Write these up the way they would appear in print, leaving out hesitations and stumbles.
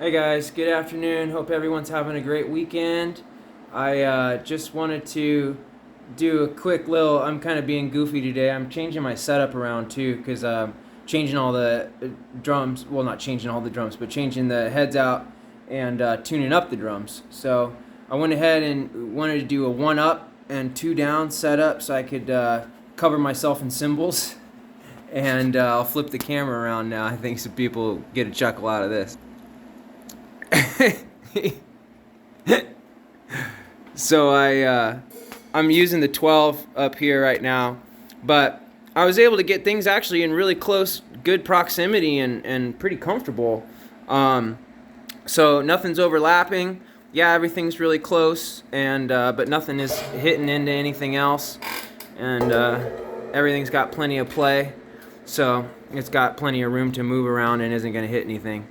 Hey guys, good afternoon. Hope everyone's having a great weekend. I just wanted to do a quick little. I'm kind of being goofy today. I'm changing my setup around too because changing all the drums. Well, not changing all the drums, but changing the heads out and tuning up the drums. So I went ahead and wanted to do a 1 up and 2 down setup so I could cover myself in cymbals. And I'll flip the camera around now. I think some people get a chuckle out of this. So I'm using the 12 up here right now, but I was able to get things actually in really close, good proximity and pretty comfortable. So nothing's overlapping. Yeah, everything's really close, and but nothing is hitting into anything else, and everything's got plenty of play. So it's got plenty of room to move around and isn't going to hit anything.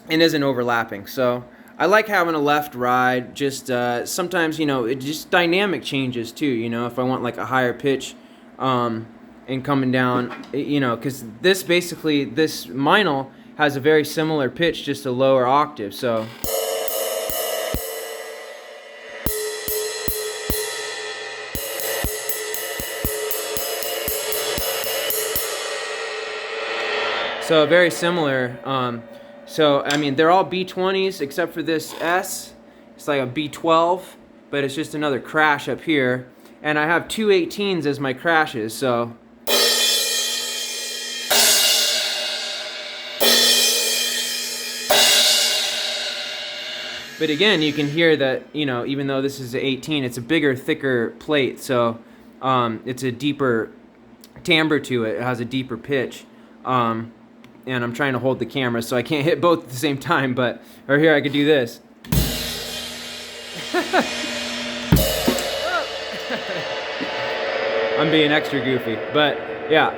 And isn't overlapping. So I like having a left ride. Just sometimes, it just dynamic changes too. If I want like a higher pitch and coming down, because this minor has a very similar pitch, just a lower octave. So. So very similar. So, I mean, they're all B20s except for this S. It's like a B12, but it's just another crash up here. And I have two 18s as my crashes, so. But again, you can hear that, even though this is an 18, it's a bigger, thicker plate, so it's a deeper timbre to it. It has a deeper pitch. And I'm trying to hold the camera so I can't hit both at the same time, but right here I could do this. I'm being extra goofy, but yeah.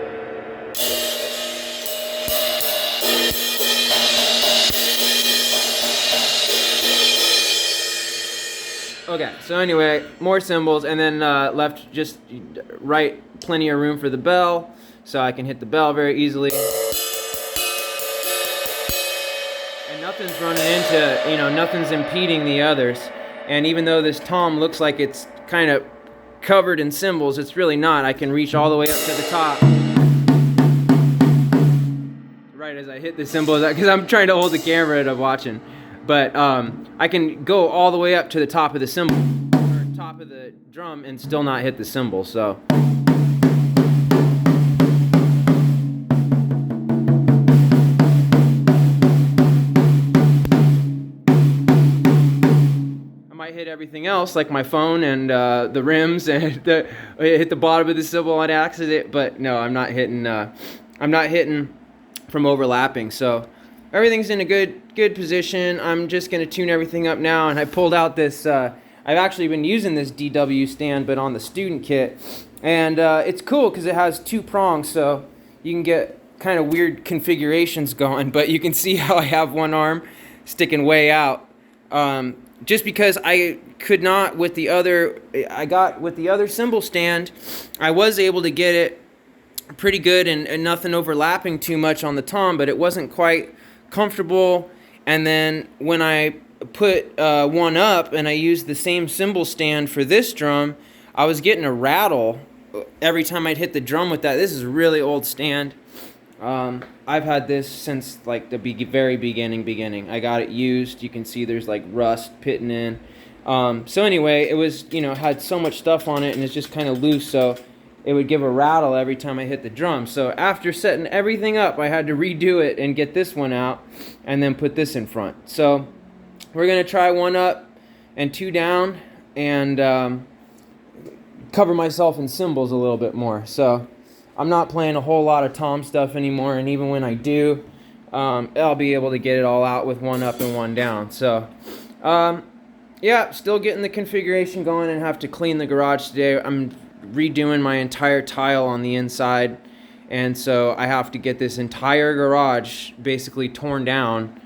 Okay, so anyway, more cymbals, and then left, just right, plenty of room for the bell, so I can hit the bell very easily. Nothing's running into, nothing's impeding the others. And even though this tom looks like it's kind of covered in cymbals, it's really not. I can reach all the way up to the top. Right as I hit the cymbals, because I'm trying to hold the camera and I'm watching. But I can go all the way up to the top of the cymbal, or top of the drum, and still not hit the cymbal, so. Hit everything else like my phone and the rims and hit the bottom of the cymbal on accident, but no, I'm not hitting from overlapping. So everything's in a good position. I'm just gonna tune everything up now, and I pulled out this I've actually been using this DW stand but on the student kit, and it's cool because it has 2 prongs, so you can get kind of weird configurations going, but you can see how I have one arm sticking way out. Just because I could not with the other cymbal stand, I was able to get it pretty good and nothing overlapping too much on the tom, but it wasn't quite comfortable. And then when I put 1 up and I used the same cymbal stand for this drum, I was getting a rattle every time I'd hit the drum with that. This is a really old stand. I've had this since like the very beginning. I got it used. You can see there's like rust pitting in. So anyway, it was, had so much stuff on it, and it's just kind of loose, so it would give a rattle every time I hit the drum. So after setting everything up, I had to redo it and get this one out and then put this in front. So we're going to try 1 up and 2 down and cover myself in cymbals a little bit more. So I'm not playing a whole lot of tom stuff anymore, and even when I do, I'll be able to get it all out with 1 up and 1 down. So, yeah, still getting the configuration going and have to clean the garage today. I'm redoing my entire tile on the inside, and so I have to get this entire garage basically torn down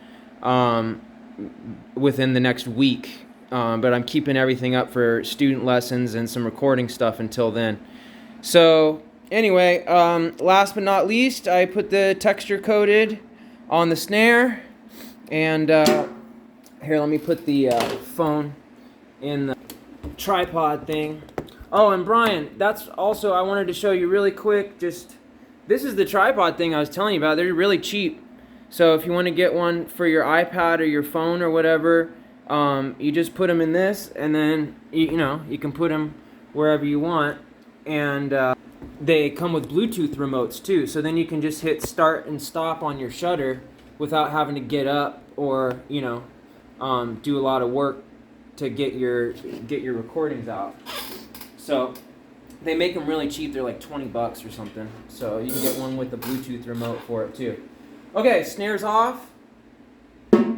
within the next week. But I'm keeping everything up for student lessons and some recording stuff until then. So anyway, last but not least, I put the texture coated on the snare, And here, let me put the phone in the tripod thing. Oh, and Brian, that's also, I wanted to show you really quick, just, this is the tripod thing I was telling you about. They're really cheap. So if you want to get one for your iPad or your phone or whatever, you just put them in this, and then, you know, you can put them wherever you want. And they come with Bluetooth remotes too. So then you can just hit start and stop on your shutter without having to get up or, you know, do a lot of work to get your recordings out. So they make them really cheap. They're like 20 bucks or something. So you can get one with the Bluetooth remote for it too. Okay, snares off. Woo,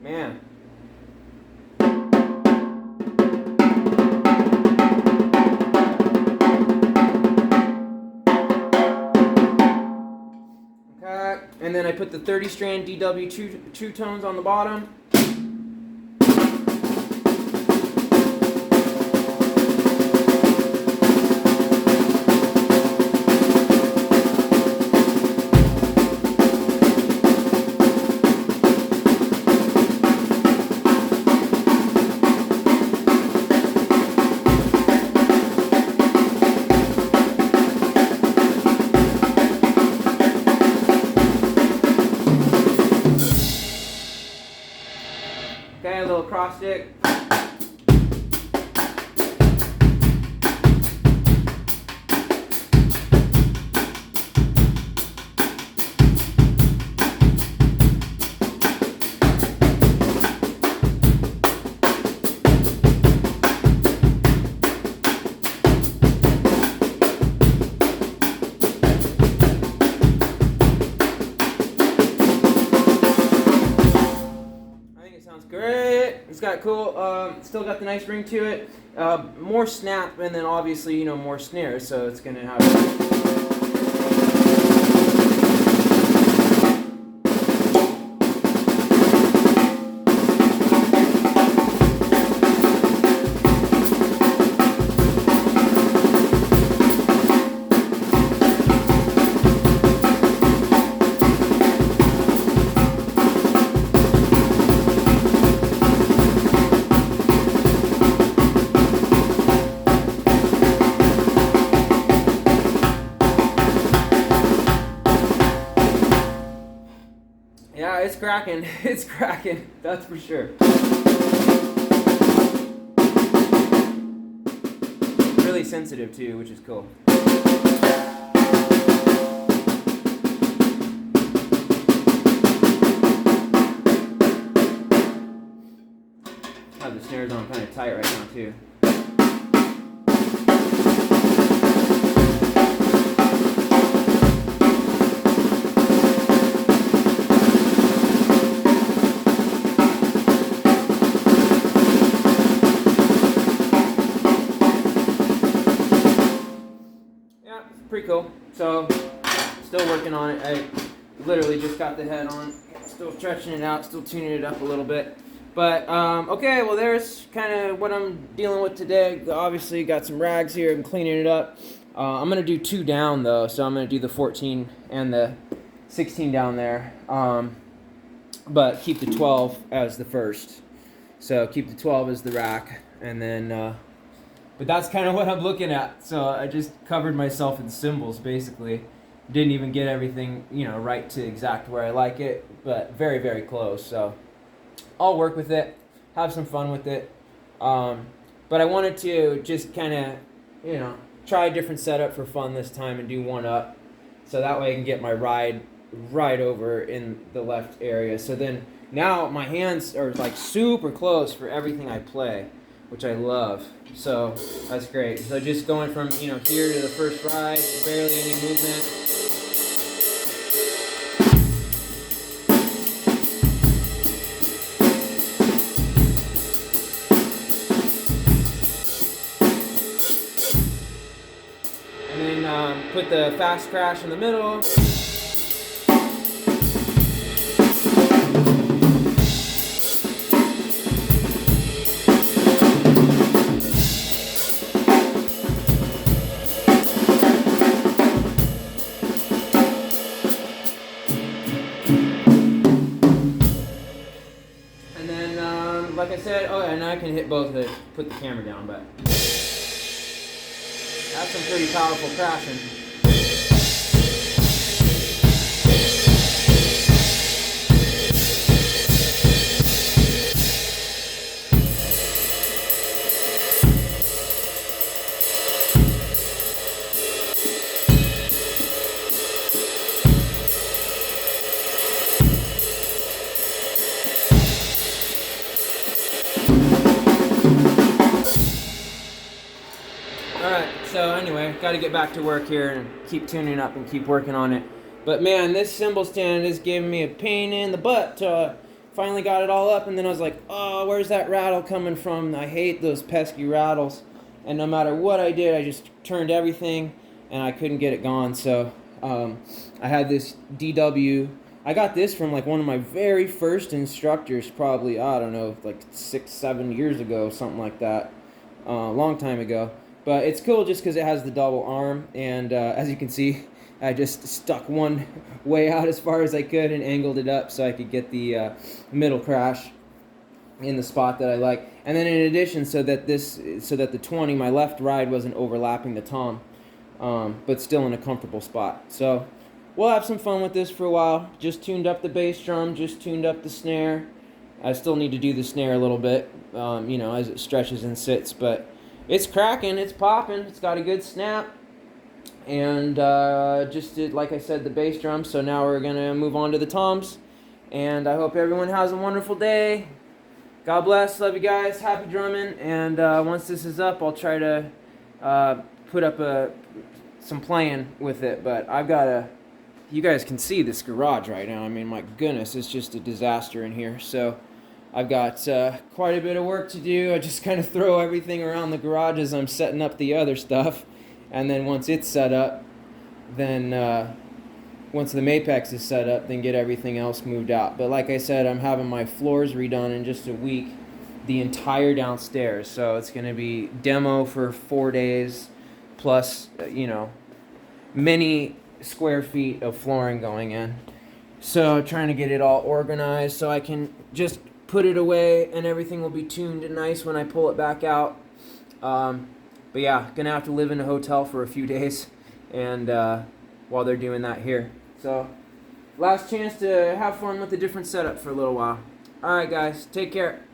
man. And then I put the 30 strand DW true tones on the bottom. Okay, a little cross stick. Great. It's got cool, still got the nice ring to it. More snap, and then obviously, you know, more snares, so it's going to have... Yeah, it's cracking. It's cracking. That's for sure. Really sensitive too, which is cool. Have the snares on kind of tight right now too. Pretty cool. So, still working on it. I literally just got the head on. Still stretching it out, still tuning it up a little bit. But, okay, well there's kind of what I'm dealing with today. Obviously got some rags here. I'm cleaning it up. I'm going to do 2 down though. So I'm going to do the 14 and the 16 down there. But keep the 12 as the first. So keep the 12 as the rack. And then... but that's kind of what I'm looking at. So I just covered myself in cymbals, basically. Didn't even get everything, you know, right to exact where I like it, but very, very close. So I'll work with it, have some fun with it. But I wanted to just kind of, you know, try a different setup for fun this time and do one up. So that way I can get my ride right over in the left area. So then now my hands are like super close for everything I play, which I love. So that's great. So just going from, you know, here to the first ride, barely any movement. And then put the fast crash in the middle. said, oh, and I can hit both to put the camera down, but that's some pretty powerful crashing. Alright, so anyway, got to get back to work here and keep tuning up and keep working on it. But man, this cymbal stand is giving me a pain in the butt. Finally got it all up, and then I was like, oh, where's that rattle coming from? I hate those pesky rattles. And no matter what I did, I just turned everything, and I couldn't get it gone. So I had this DW. I got this from like one of my very first instructors, probably, I don't know, like 6-7 years ago, something like that. A long time ago. But it's cool just because it has the double arm, and as you can see, I just stuck one way out as far as I could and angled it up so I could get the middle crash in the spot that I like. And then in addition, so that the 20, my left ride, wasn't overlapping the tom, but still in a comfortable spot. So we'll have some fun with this for a while. Just tuned up the bass drum, just tuned up the snare. I still need to do the snare a little bit, you know, as it stretches and sits, but it's cracking, it's popping, it's got a good snap. And just did, like I said, the bass drum. So now we're going to move on to the toms. And I hope everyone has a wonderful day. God bless, love you guys, happy drumming. And once this is up, I'll try to put up some playing with it. But I've got to, you guys can see this garage right now. I mean, my goodness, it's just a disaster in here. So I've got quite a bit of work to do. I just kind of throw everything around the garage as I'm setting up the other stuff. And then once it's set up, then once the Mapex is set up, then get everything else moved out. But like I said, I'm having my floors redone in just a week, the entire downstairs. So it's going to be demo for 4 days, plus, you know, many square feet of flooring going in. So trying to get it all organized so I can just put it away and everything will be tuned and nice when I pull it back out. But yeah, gonna have to live in a hotel for a few days, and while they're doing that here. So last chance to have fun with a different setup for a little while. Alright guys, take care.